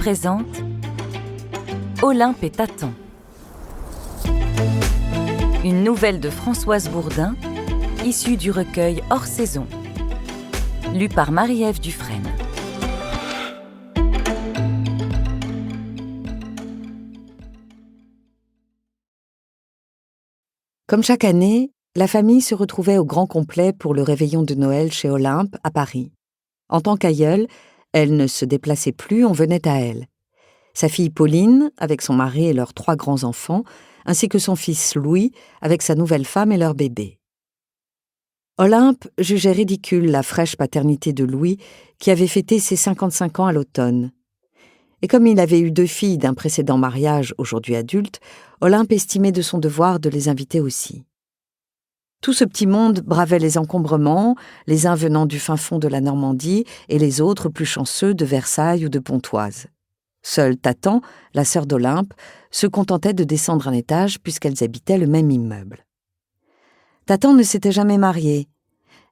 présente Olympe et Tatan. Une nouvelle de Françoise Bourdin, issue du recueil Hors saison, lu par Marie-Ève Dufresne. Comme chaque année, la famille se retrouvait au grand complet pour le réveillon de Noël chez Olympe, à Paris. En tant qu'aïeule, elle ne se déplaçait plus, on venait à elle. Sa fille Pauline, avec son mari et leurs 3 grands-enfants, ainsi que son fils Louis, avec sa nouvelle femme et leur bébé. Olympe jugeait ridicule la fraîche paternité de Louis, qui avait fêté ses 55 ans à l'automne. Et comme il avait eu 2 filles d'un précédent mariage, aujourd'hui adultes, Olympe estimait de son devoir de les inviter aussi. Tout ce petit monde bravait les encombrements, les uns venant du fin fond de la Normandie et les autres plus chanceux de Versailles ou de Pontoise. Seule Tatan, la sœur d'Olympe, se contentait de descendre un étage puisqu'elles habitaient le même immeuble. Tatan ne s'était jamais mariée.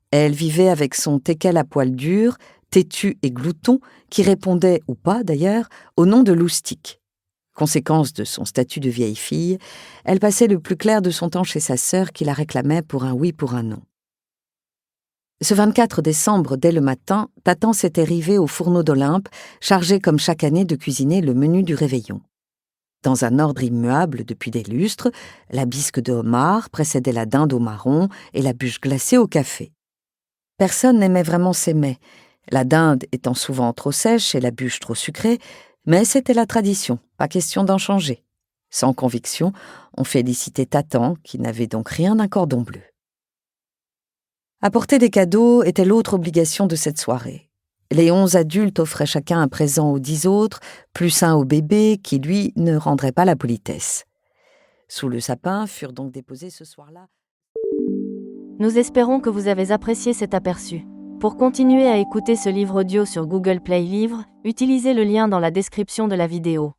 Elle vivait avec son teckel à poil dur, têtu et glouton, qui répondait, ou pas d'ailleurs, au nom de Loustic. Conséquence de son statut de vieille fille, elle passait le plus clair de son temps chez sa sœur qui la réclamait pour un oui pour un non. Ce 24 décembre, dès le matin, Tatan s'était rivée au fourneau d'Olympe, chargée comme chaque année de cuisiner le menu du réveillon. Dans un ordre immuable depuis des lustres, la bisque de homard précédait la dinde au marron et la bûche glacée au café. Personne n'aimait vraiment ces mets, la dinde étant souvent trop sèche et la bûche trop sucrée, mais c'était la tradition, pas question d'en changer. Sans conviction, on félicitait Tatan, qui n'avait donc rien d'un cordon bleu. Apporter des cadeaux était l'autre obligation de cette soirée. Les 11 adultes offraient chacun un présent aux 10 autres, plus un au bébé, qui, lui, ne rendrait pas la politesse. Sous le sapin furent donc déposés ce soir-là. Nous espérons que vous avez apprécié cet aperçu. Pour continuer à écouter ce livre audio sur Google Play Livres, utilisez le lien dans la description de la vidéo.